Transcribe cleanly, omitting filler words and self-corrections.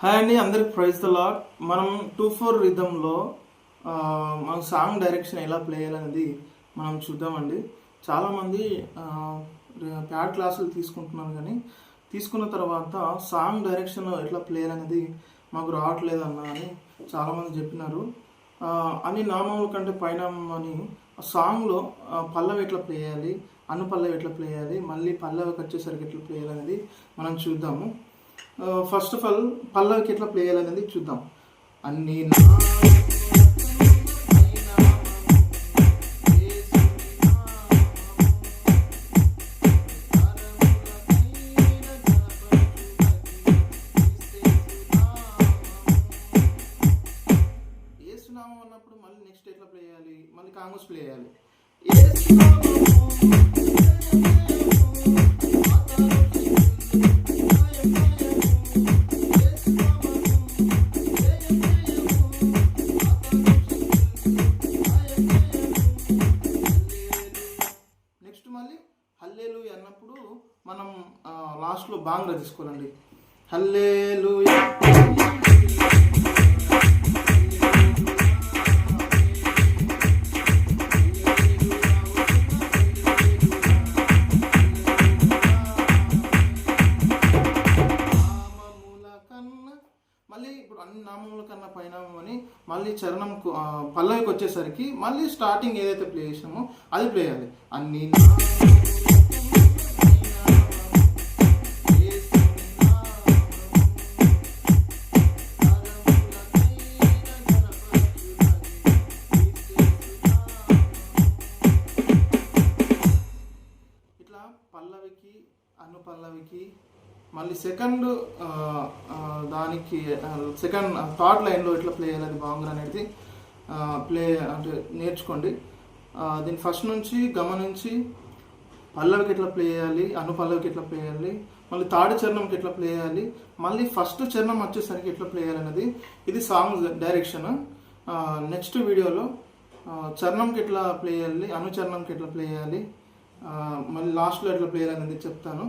Hi అండి, అందరికి praise the lord. మనం 2/4 రిథంలో మన సాంగ్ డైరెక్షన్ ఎలా ప్లే చేయాలనేది మనం చూద్దామండి. చాలామంది ప్యాడ్ క్లాసులు తీసుకుంటున్నాను, కానీ తీసుకున్న తర్వాత సాంగ్ డైరెక్షన్ ఎట్లా ప్లే చేయాలనేది మాకు రావట్లేదు అన్న అని చాలామంది చెప్పినారు. అన్ని నామముల కంటే పైనామం అని సాంగ్లో పల్లవి ఎట్లా ప్లే చేయాలి, అనుపల్లవి ఎట్లా ప్లే చేయాలి, మళ్ళీ పల్లవికి వచ్చేసరికి ఎట్లా ప్లే చేయాలనేది మనం చూద్దాము. ఫస్ట్ ఆఫ్ ఆల్ పల్లవికి ఎట్లా ప్లే చేయాలనేది చూద్దాం. అన్ని ఏసునామం అన్నప్పుడు మళ్ళీ నెక్స్ట్ ఎట్లా ప్లే చేయాలి, మళ్ళీ కాంగోస్ ప్లే చేయాలి. మళ్ళీ హల్లెలూయా అన్నప్పుడు మనం లాస్ట్లో బాంగ్రా తీసుకోవాలండి. హల్లెలూయా మళ్ళీ ఇప్పుడు అన్ని నామముల కన్నా పైనామం అని మళ్ళీ చరణం పల్లవికి వచ్చేసరికి మళ్ళీ స్టార్టింగ్ ఏదైతే ప్లే చేసినామో అది ప్లే చేయాలి. అన్ని ఇట్లా పల్లవికి అనుపల్లవికి మళ్ళీ సెకండ్ దానికి సెకండ్ థర్డ్ లైన్లో ఎట్లా ప్లే చేయాలి బాంగ్రా అనేది ప్లే అంటే నేర్చుకోండి. దీని ఫస్ట్ నుంచి గమనించి పల్లవికి ఎట్లా ప్లే చేయాలి, అనుపల్లవికి ఎట్లా ప్లే చేయాలి, మళ్ళీ థర్డ్ చరణంకి ఎట్లా ప్లే చేయాలి, మళ్ళీ ఫస్ట్ చరణం వచ్చేసరికి ఎట్లా ప్లే చేయాలి అనేది ఇది సాంగ్ డైరెక్షన్. నెక్స్ట్ వీడియోలో చరణంకి ఎట్లా ప్లే చేయాలి, అనుచరణంకి ఎట్లా ప్లే చేయాలి, మళ్ళీ లాస్ట్లో ఎట్లా ప్లే చేయాలి అనేది చెప్తాను.